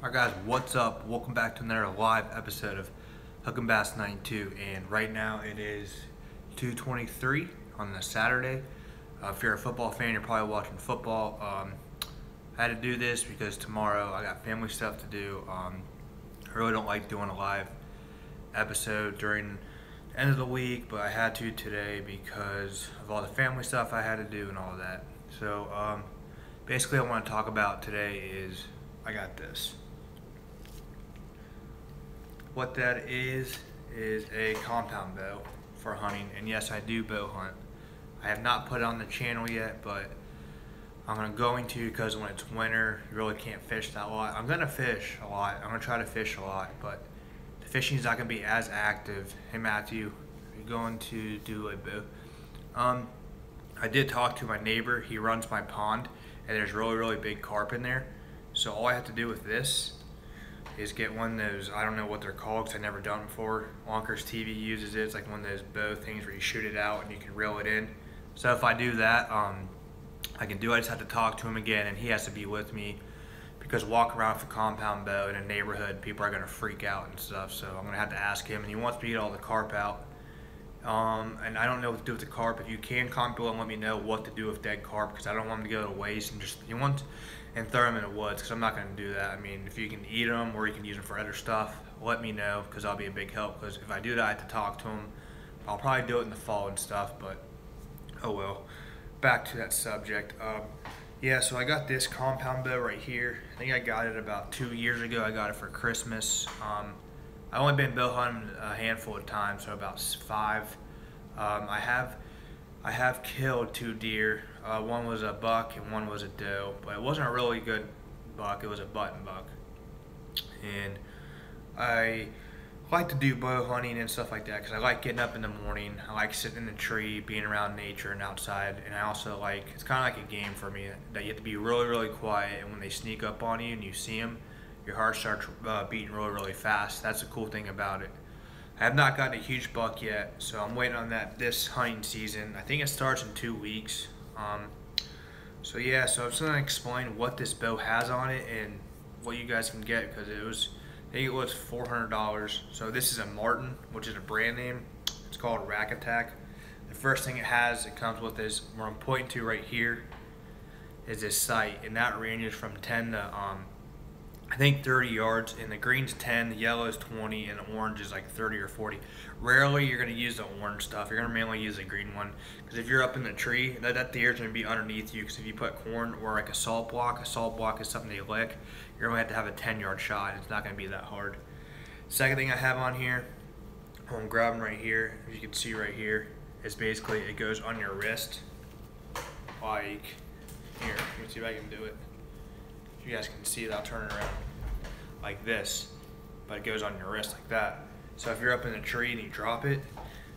Alright guys, what's up? Welcome back to another live episode of Hook 'N Bass 92, and right now it is 2:23 on a Saturday. If you're a football fan, you're probably watching football. I had to do this because tomorrow I got family stuff to do. I really don't like doing a live episode during the end of the week, but I had to today because of all the family stuff I had to do and all that. So basically what I want to talk about today is I got this. What that is a compound bow for hunting, and yes, I do bow hunt. I have not put it on the channel yet, but I'm going to because when it's winter, you really can't fish that lot. I'm gonna fish a lot. I'm gonna try to fish a lot, but the fishing is not gonna be as active. Hey Matthew, are you going to do a bow? I did talk to my neighbor. He runs my pond, and there's really big carp in there. So all I have to do with this is get one of those, I don't know what they're called because I've never done it before. Wonkers TV uses it. It's like one of those bow things where you shoot it out and you can reel it in. So if I do that, I can do it. I just have to talk to him again, and he has to be with me because walking around with a compound bow in a neighborhood, people are going to freak out and stuff. So I'm going to have to ask him, and he wants me to get all the carp out. And I don't know what to do with the carp. If you can comment below and let me know what to do with dead carp, because I don't want them to go to waste and and throw them in the woods, because I'm not going to do that. I mean, if you can eat them or you can use them for other stuff, let me know, because I'll be a big help. Because if I do that, I have to talk to them. I'll probably do it in the fall and stuff, but oh well. Back to that subject. Yeah, so I got this compound bow right here. I think I got it about 2 years ago. I got it for Christmas. I've only been bow hunting a handful of times, so about 5. I have killed 2 deer. One was a buck and one was a doe, but it wasn't a really good buck. It was a button buck. And I like to do bow hunting and stuff like that because I like getting up in the morning. I like sitting in the tree, being around nature and outside. And I also like, it's kind of like a game for me, that you have to be really quiet. And when they sneak up on you and you see them, your heart starts beating really fast. That's the cool thing about it. I have not gotten a huge buck yet, so I'm waiting on that this hunting season. I think it starts in 2 weeks. So yeah, so I'm just gonna explain what this bow has on it and what you guys can get, because I think it was $400. So this is a Martin, which is a brand name. It's called Rack Attack. The first thing it comes with is, where I'm pointing to right here, is this sight, and that ranges from 10 to I think 30 yards, and the green's 10, the yellow is 20, and the orange is like 30 or 40. Rarely you're gonna use the orange stuff. You're gonna mainly use the green one, because if you're up in the tree, that deer is gonna be underneath you, because if you put corn or like a salt block is something they lick, you're gonna have to have a 10-yard shot. It's not gonna be that hard. Second thing I have on here, I'm grabbing right here, as you can see right here, is basically, it goes on your wrist, like here. Let me see if I can do it. If you guys can see it, I'll turn it around like this, but it goes on your wrist like that. So if you're up in a tree and you drop it,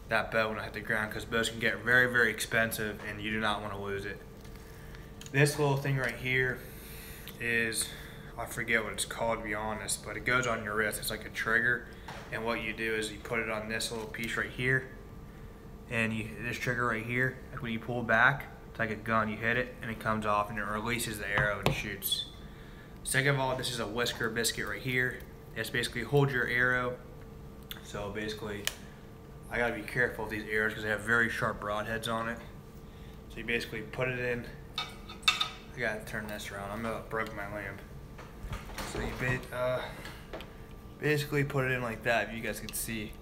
that bow will not hit the ground, because bows can get very expensive and you do not want to lose it. This little thing right here is, I forget what it's called to be honest, but it goes on your wrist. It's like a trigger, and what you do is you put it on this little piece right here, and this trigger right here, like when you pull back, it's like a gun. You hit it and it comes off and it releases the arrow and shoots. Second of all, this is a whisker biscuit right here. It's basically hold your arrow. So basically, I gotta be careful with these arrows because they have very sharp broadheads on it. So you basically put it in. I gotta turn this around. I'm gonna broke my lamp. So you basically put it in like that. If you guys can see,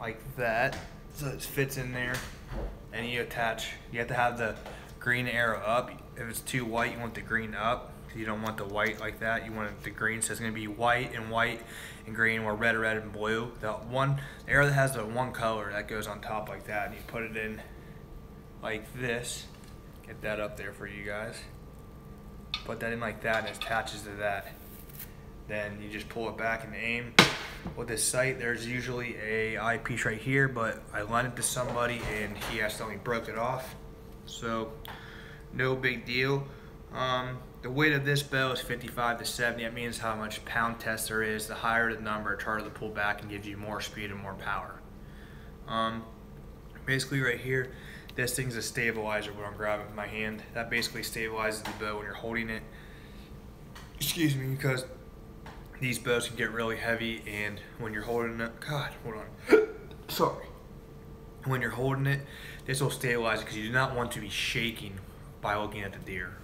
like that. So it fits in there, and you attach. You have to have the green arrow up. If it's too white, you want the green up. You don't want the white like that. You want the green, so it's gonna be white and green, or red and blue. The arrow that has the one color, that goes on top like that, and you put it in like this. Get that up there for you guys. Put that in like that, and it attaches to that. Then you just pull it back and aim. With this sight, there's usually a eyepiece right here, but I lent it to somebody and he accidentally broke it off. So no big deal. The weight of this bow is 55 to 70. That means how much pound test there is. The higher the number, it's harder to pull back and gives you more speed and more power. Basically right here, this thing's a stabilizer when I'm grabbing with my hand. That basically stabilizes the bow when you're holding it. Excuse me, because these bows can get really heavy, and when you're holding it, God, hold on, sorry. When you're holding it, this will stabilize it because you do not want to be shaking by looking at the deer.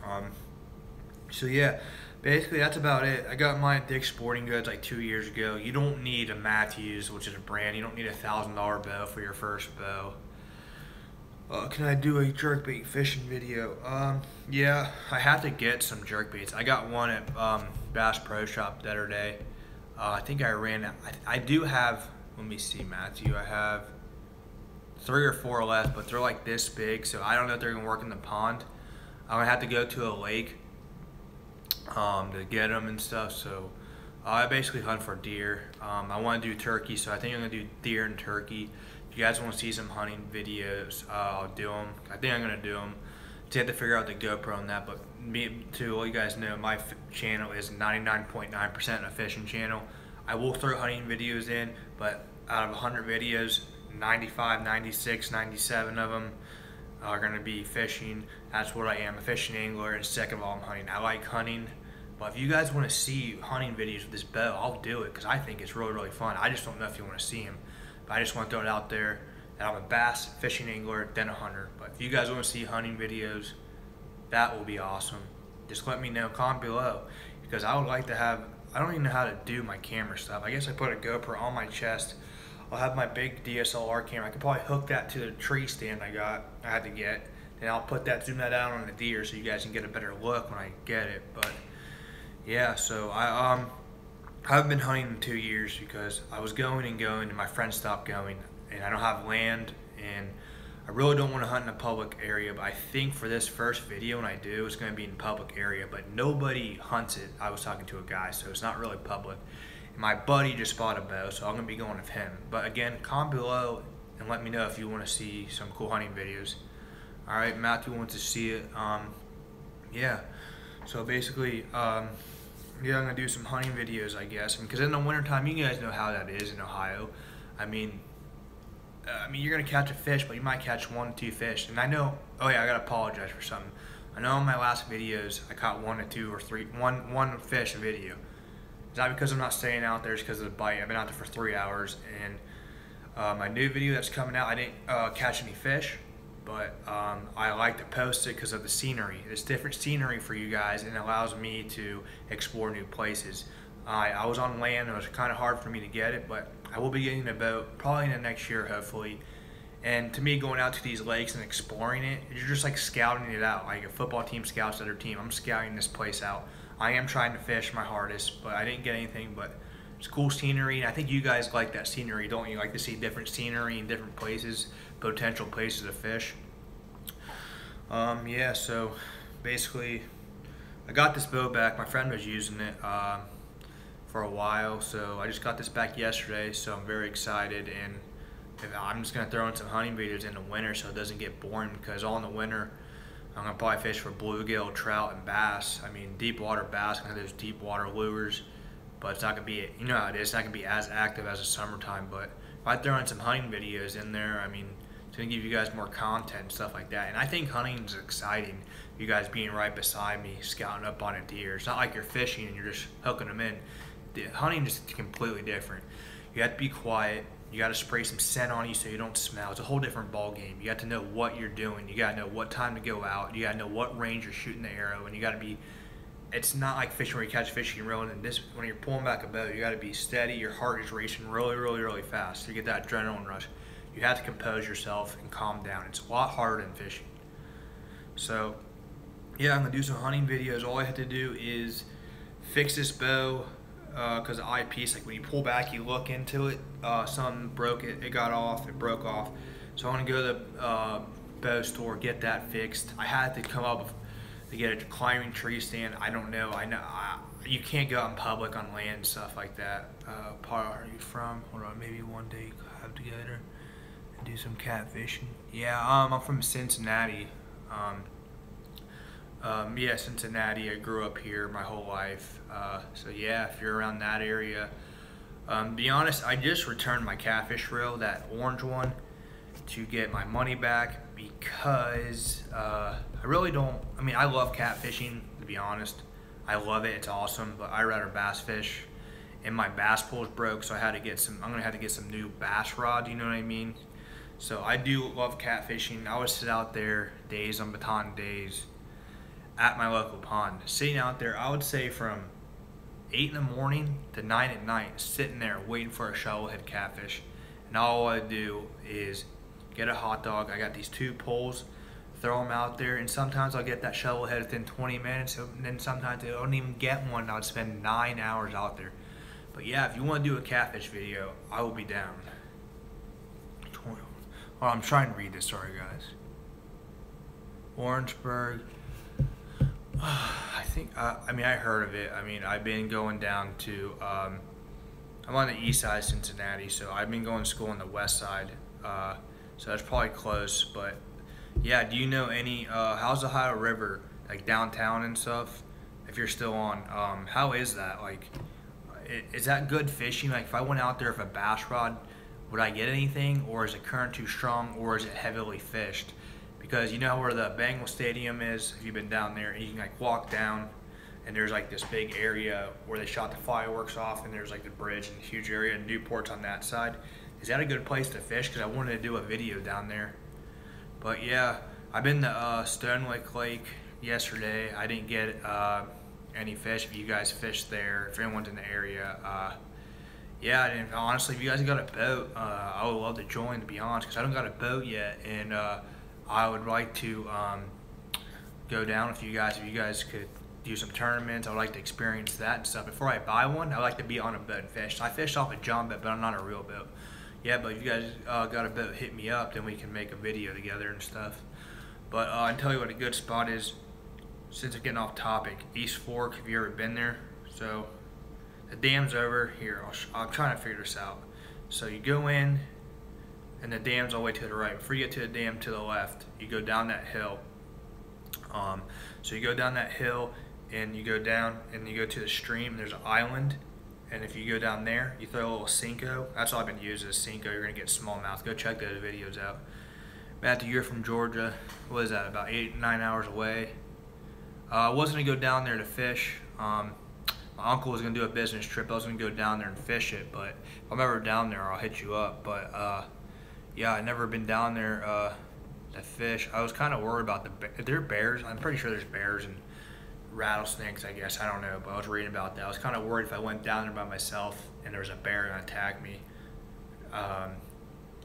So yeah, basically that's about it. I got mine at Dick's Sporting Goods like 2 years ago. You don't need a Mathews, which is a brand. You don't need a $1,000 bow for your first bow. Can I do a jerkbait fishing video? Yeah, I have to get some jerkbaits. I got one at Bass Pro Shop the other day. I think I ran out. I do have, let me see, Matthew, I have 3 or 4 left, but they're like this big, so I don't know if they're gonna work in the pond. I'm gonna have to go to a lake to get them and stuff. So I basically hunt for deer. I want to do turkey, so I think I'm gonna do deer and turkey. If you guys want to see some hunting videos, I'll do them. I think I'm gonna do them. Just have to figure out the GoPro on that. But to let you guys know, my channel is 99.9% a fishing channel. I will throw hunting videos in, but out of 100 videos, 95, 96, 97 of them are going to be fishing. That's what I am, a fishing angler, and second of all, I'm hunting. I like hunting, but if you guys want to see hunting videos with this bow, I'll do it because I think it's really, really fun. I just don't know if you want to see them, but I just want to throw it out there that I'm a bass fishing angler, then a hunter. But if you guys want to see hunting videos, that will be awesome. Just let me know, comment below, because I would like to have, I don't even know how to do my camera stuff. I guess I put a GoPro on my chest. I'll have my big DSLR camera. I could probably hook that to the tree stand I had to get. Then I'll put that, zoom that out on the deer so you guys can get a better look when I get it. But yeah, so I haven't been hunting in 2 years because I was going and my friends stopped going, and I don't have land, and I really don't want to hunt in a public area. But I think for this first video when I do, it's going to be in public area, but nobody hunts it. I was talking to a guy, so it's not really public. My buddy just bought a bow, so I'm going to be going with him. But again, comment below and let me know if you want to see some cool hunting videos. Alright, Matthew wants to see it. Yeah, so basically, yeah, I'm going to do some hunting videos, I guess. Because in the wintertime, you guys know how that is in Ohio. I mean, you're going to catch a fish, but you might catch 1 or 2 fish. And I know, oh yeah, I got to apologize for something. I know in my last videos, I caught 1 or 2 or 3, one fish a video. It's not because I'm not staying out there, it's because of the bite. I've been out there for 3 hours, and my new video that's coming out, I didn't catch any fish, but I like to post it because of the scenery. It's different scenery for you guys, and it allows me to explore new places. I was on land, and it was kind of hard for me to get it, but I will be getting a boat probably in the next year, hopefully. And to me, going out to these lakes and exploring it, you're just like scouting it out, like a football team scouts their team. I'm scouting this place out. I am trying to fish my hardest, but I didn't get anything, but it's cool scenery, and I think you guys like that scenery, don't you? Like to see different scenery in different places, potential places to fish. Yeah, so basically, I got this bow back. My friend was using it for a while, so I just got this back yesterday, so I'm very excited, and I'm just going to throw in some hunting videos in the winter so it doesn't get boring, because all in the winter, I'm going to probably fish for bluegill, trout, and bass. I mean, deep water bass, kind of those deep water lures. But it's not going to be, you know how it is, it's not going to be as active as the summertime. But if I throw in some hunting videos in there, I mean, it's going to give you guys more content and stuff like that. And I think hunting is exciting. You guys being right beside me, scouting up on a deer. It's not like you're fishing and you're just hooking them in. Hunting is completely different. You have to be quiet. You got to spray some scent on you so you don't smell. It's a whole different ball game. You got to know what you're doing. You got to know what time to go out. You got to know what range you're shooting the arrow, and you got to be. It's not like fishing where you catch fish and reel, and this when you're pulling back a bow, you got to be steady. Your heart is racing really, really, really fast. You get that adrenaline rush. You have to compose yourself and calm down. It's a lot harder than fishing. So, yeah, I'm gonna do some hunting videos. All I have to do is fix this bow. Because the eyepiece, like when you pull back, you look into it, something broke it, it got off, it broke off. So I want to go to the bow store, get that fixed. I had to come up to get a climbing tree stand. I don't know, you can't go out in public on land and stuff like that. Part are you from? Hold on, maybe one day have together and do some catfishing. Yeah, I'm from Cincinnati. Yeah, Cincinnati. I grew up here my whole life. So yeah, if you're around that area, be honest, I just returned my catfish reel, that orange one, to get my money back because I really don't. I mean, I love catfishing, to be honest. I love it. It's awesome, but I rather bass fish. and my bass pole is broke, so I had to get some. I'm gonna have to get some new bass rod. You know what I mean? So I do love catfishing. I would sit out there days on baton days at my local pond, sitting out there. I would say from 8 in the morning to 9 at night, sitting there waiting for a shovelhead catfish. And all I do is get a hot dog. I got these 2 poles, throw them out there, and sometimes I'll get that shovelhead within 20 minutes, and then sometimes I don't even get one. I'd spend 9 hours out there. But yeah, if you want to do a catfish video, I will be down. Oh, I'm trying to read this, sorry guys. Orangeburg. I think, I mean, I heard of it. I mean, I've been going down to, I'm on the east side of Cincinnati, so I've been going to school on the west side. So that's probably close, but yeah, do you know any, how's the Ohio River, like downtown and stuff? If you're still on, how is that? Like, is that good fishing? Like, if I went out there with a bass rod, would I get anything, or is the current too strong, or is it heavily fished? Because you know where the Bengal Stadium is, if you've been down there, and you can like walk down, and there's like this big area where they shot the fireworks off, and there's like the bridge and a huge area, and Newport's on that side. Is that a good place to fish? Because I wanted to do a video down there. But yeah, I've been to Stonewick Lake yesterday. I didn't get any fish. If you guys fish there, if anyone's in the area, yeah, and honestly, if you guys got a boat, I would love to join, to be honest, because I don't got a boat yet, and I would like to go down with you guys. If you guys could do some tournaments, I would like to experience that and stuff. Before I buy one, I like to be on a boat and fish. I fished off a John boat, but I'm not a real boat. Yeah, but if you guys got a boat, hit me up, then we can make a video together and stuff. But I'll tell you what a good spot is, since I'm getting off topic. East Fork, have you ever been there? So the dam's over here. I'm trying to figure this out. So you go in, and the dam's all the way to the right. Before you get to the dam, to the left, you go down that hill. So you go down that hill, and you go down, and you go to the stream. There's an island, and if you go down there, you throw a little Cinco. That's all I've been using is Cinco. You're gonna get smallmouth. Go check those videos out. Matthew, you're from Georgia. What is that? About 8-9 hours away. I wasn't gonna go down there to fish. My uncle was gonna do a business trip. I was gonna go down there and fish it, but if I'm ever down there, I'll hit you up. But yeah, I never been down there to fish. I was kind of worried about are there bears? I'm pretty sure there's bears and rattlesnakes, I guess. I don't know, but I was reading about that. I was kind of worried if I went down there by myself and there was a bear gonna attack me.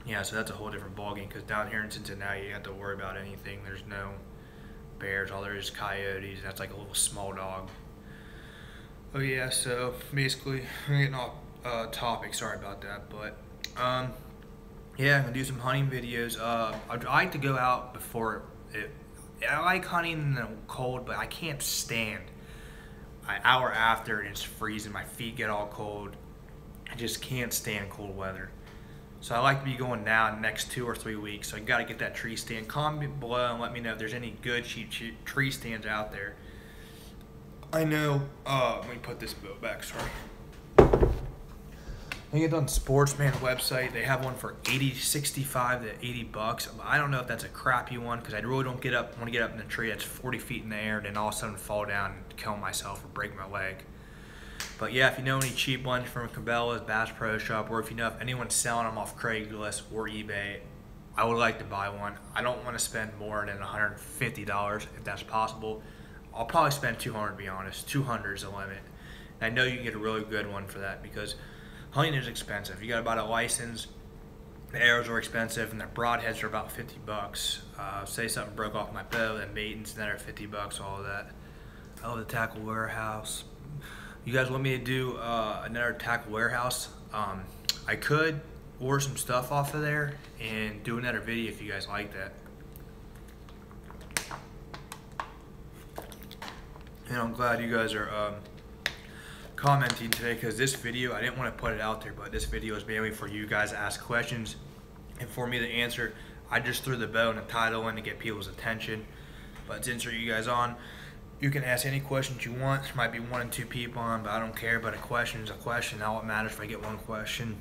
Yeah, so that's a whole different ballgame, because down here in Cincinnati, you don't have to worry about anything. There's no bears. All there is coyotes. That's like a little small dog. Oh yeah, so basically, I'm getting off topic. Sorry about that, but yeah, I'm gonna do some hunting videos. I'd like to go out before it. I like hunting in the cold, but I can't stand an hour after and it's freezing. My feet get all cold. I just can't stand cold weather. So I like to be going now in the next 2 or 3 weeks. So I got to get that tree stand. Comment below and let me know if there's any good cheap tree stands out there. I know, let me put this boat back, sorry. I think it's on Sportsman website. They have one for $65 to $80. I don't know if that's a crappy one, because I really don't want to get up in the tree that's 40 feet in the air and then all of a sudden fall down and kill myself or break my leg. But yeah, if you know any cheap ones from Cabela's, Bass Pro Shop, or if you know if anyone's selling them off Craigslist or eBay, I would like to buy one. I don't want to spend more than $150 if that's possible. I'll probably spend $200, to be honest. $200 is the limit. And I know you can get a really good one for that, because hunting is expensive. You got to buy a license. The arrows are expensive, and the broadheads are about $50. Say something broke off my bow, then matings, then are $50. All of that. Oh, the Tackle Warehouse. You guys want me to do another Tackle Warehouse? I could order some stuff off of there and do another video if you guys like that. And I'm glad you guys are commenting today, because this video, I didn't want to put it out there, but this video is mainly for you guys to ask questions and for me to answer. I just threw the bow and the title in to get people's attention, but since you guys on, you can ask any questions you want. There might be 1 or 2 people on, but I don't care. But a question is a question. All it matters if I get one question.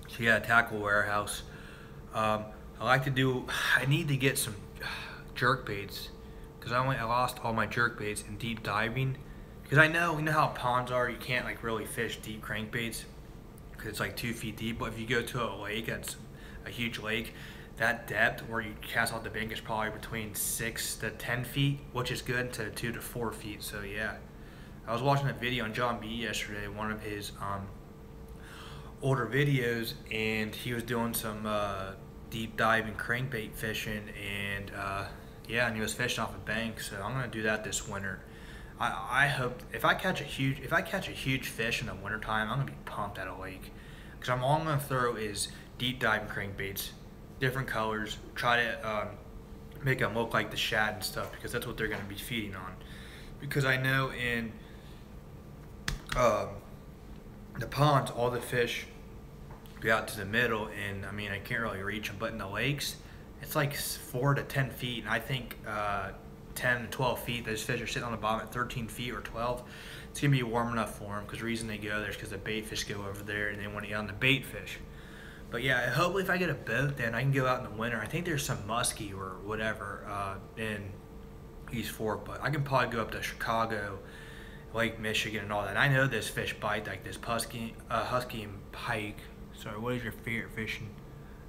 So yeah, Tackle Warehouse. I need to get some jerk baits, because I lost all my jerk baits in deep diving, because I know, you know how ponds are, you can't like really fish deep crankbaits because it's like 2 feet deep. But if you go to a lake that's a huge lake, that depth where you cast out the bank is probably between 6 to 10 feet, which is good, to 2 to 4 feet. So yeah, I was watching a video on John B yesterday, one of his older videos, and he was doing some deep diving crankbait fishing, and yeah, and he was fishing off a bank. So I'm gonna do that this winter. I hope if I catch a huge fish in the wintertime, I'm gonna be pumped at a lake, because all I'm gonna throw is deep diving crankbaits, different colors, try to make them look like the shad and stuff, because that's what they're gonna be feeding on. Because I know in the ponds, all the fish go out to the middle, and I mean, I can't really reach them. But in the lakes, it's like 4 to 10 feet, and I think 10 to 12 feet, those fish are sitting on the bottom at 13 feet or 12. It's gonna be warm enough for them, because the reason they go there is because the bait fish go over there and they want to eat on the bait fish. But yeah, hopefully if I get a boat, then I can go out in the winter. I think there's some muskie or whatever in East Fork, but I can probably go up to Chicago, Lake Michigan, and all that. And I know this fish bite, like this husky and pike. Sorry, what is your favorite fishing?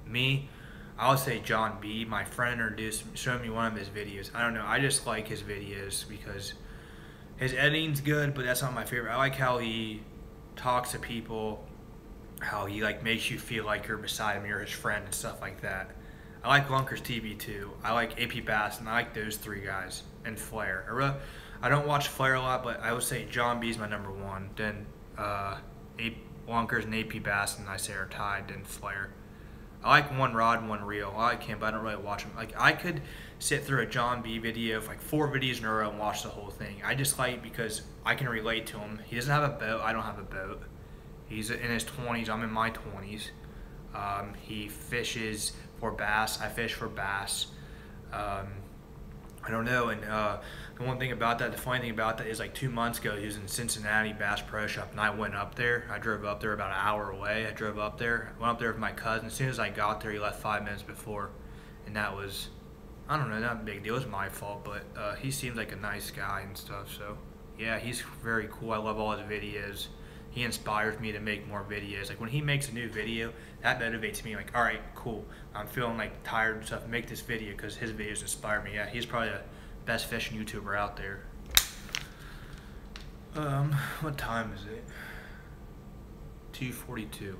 Me, I would say John B. My friend showed me one of his videos. I don't know, I just like his videos because his editing's good, but that's not my favorite. I like how he talks to people, how he like makes you feel like you're beside him, you're his friend and stuff like that. I like Lunkers TV too. I like AP Bass, and I like those three guys, and Flair. I don't watch Flair a lot, but I would say John B is my number one. Then Lunkers and AP Bass, and I say are tied. Then Flair. I like one rod and one reel. I like him, but I don't really watch him. Like, I could sit through a John B video, like 4 videos in a row, and watch the whole thing. I just like it because I can relate to him. He doesn't have a boat. I don't have a boat. He's in his 20s. I'm in my 20s. He fishes for bass. I fish for bass. I don't know. And the one thing about that, the funny thing about that is, like 2 months ago, he was in Cincinnati Bass Pro Shop, and I went up there. I drove up there about an hour away. I drove up there, went up there with my cousin. As soon as I got there, he left 5 minutes before, and that was, I don't know, not a big deal. It was my fault, but he seemed like a nice guy and stuff. So yeah, he's very cool. I love all his videos. He inspires me to make more videos. Like when he makes a new video, that motivates me. Like, all right, cool. I'm feeling like tired and stuff. Make this video because his videos inspire me. Yeah, he's probably the best fishing YouTuber out there. What time is it? 2:42.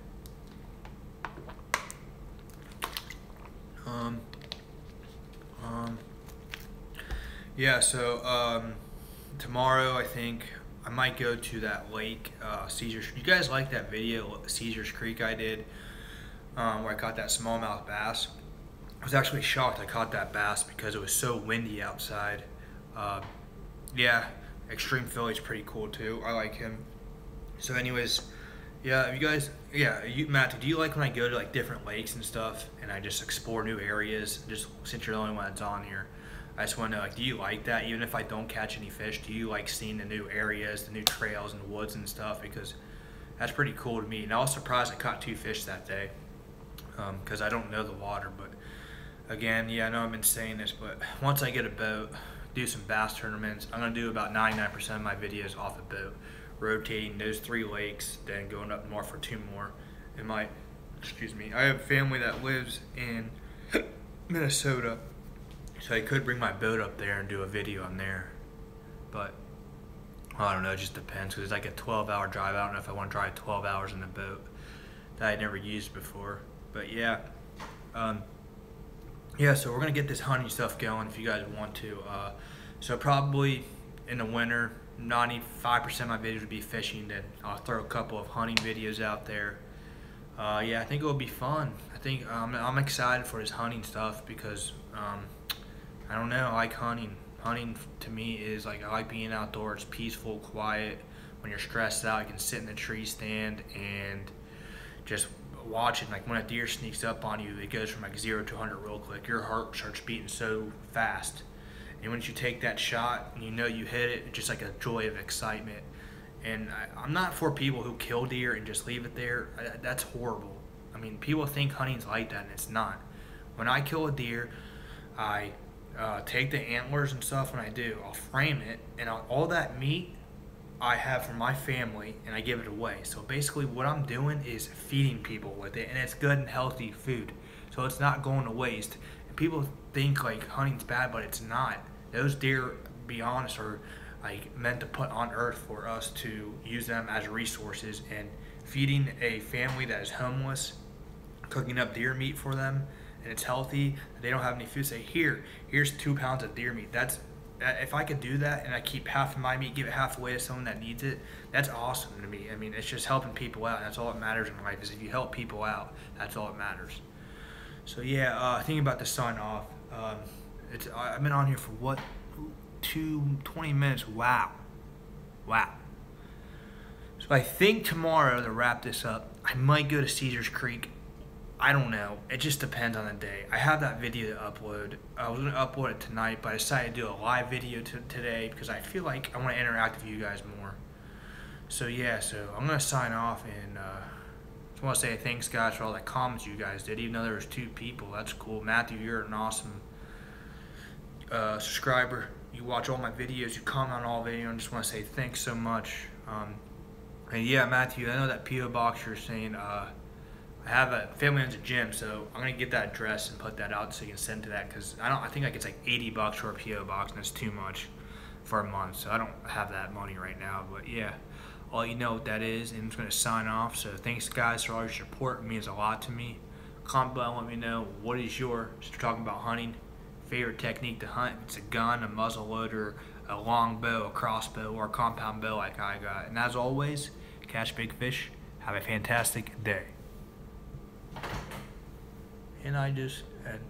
Yeah. So tomorrow I think I might go to that lake, Caesars. You guys like that video, Caesars Creek, I did, where I caught that smallmouth bass? I was actually shocked I caught that bass because it was so windy outside. Yeah, Extreme Philly's pretty cool too. I like him. So anyways, yeah, you guys, yeah, Matt, do you like when I go to like different lakes and stuff and I just explore new areas? Just since you're the only one that's on here, I just want to know, like, do you like that? Even if I don't catch any fish, do you like seeing the new areas, the new trails and woods and stuff? Because that's pretty cool to me. And I was surprised I caught 2 fish that day because I don't know the water. But again, yeah, I know I've been saying this, but once I get a boat, do some bass tournaments, I'm going to do about 99% of my videos off a boat, rotating those 3 lakes, then going up north for 2 more. And I have family that lives in Minnesota, so I could bring my boat up there and do a video on there. But I don't know, it just depends, because it's like a 12-hour drive. I don't know if I want to drive 12 hours in the boat that I'd never used before. But yeah. Yeah, so we're going to get this hunting stuff going if you guys want to. So probably in the winter, 95% of my videos would be fishing. Then I'll throw a couple of hunting videos out there. Yeah, I think it will be fun. I think I'm excited for this hunting stuff because I don't know, I like hunting. Hunting to me is like, I like being outdoors, peaceful, quiet. When you're stressed out, you can sit in the tree stand and just watch it. Like when a deer sneaks up on you, it goes from like 0 to 100 real quick. Your heart starts beating so fast. And once you take that shot and you know you hit it, it's just like a joy of excitement. And I'm not for people who kill deer and just leave it there. That's horrible. I mean, people think hunting's like that, and it's not. When I kill a deer, I take the antlers and stuff. When I do, I'll frame it, and all that meat, I have for my family and I give it away. So basically what I'm doing is feeding people with it, and it's good and healthy food. So it's not going to waste. And people think like hunting's bad, but it's not. Those deer, be honest, are like meant to put on earth for us to use them as resources, and feeding a family that is homeless, cooking up deer meat for them, and it's healthy, they don't have any food, say here's 2 pounds of deer meat. That's if I could do that and I keep half of my meat, give it half away to someone that needs it, that's awesome to me. I mean, it's just helping people out. That's all that matters in life, is if you help people out, that's all that matters. So yeah, thinking about the sign off. I've been on here for what, 20 minutes. Wow. So I think tomorrow, to wrap this up, I might go to Caesars Creek. I don't know. It just depends on the day. I have that video to upload. I was going to upload it tonight, but I decided to do a live video today because I feel like I want to interact with you guys more. So yeah, I'm going to sign off, and just want to say thanks, guys, for all the comments you guys did. Even though there was 2 people, that's cool. Matthew, you're an awesome subscriber. You watch all my videos. You comment on all videos. I just want to say thanks so much. And yeah, Matthew, I know that P.O. box you're saying. I have a family owns a gym, so I'm gonna get that address and put that out so you can send to that, because I think like it's like $80 for a PO box, and it's too much for a month, so I don't have that money right now. But yeah, I'll let you know what that is, and I'm just gonna sign off. So thanks, guys, for all your support. It means a lot to me. Comment below and let me know what is your, just talking about hunting, favorite technique to hunt. If it's a gun, a muzzle loader, a long bow, a crossbow, or a compound bow like I got. And as always, catch big fish. Have a fantastic day. And I just had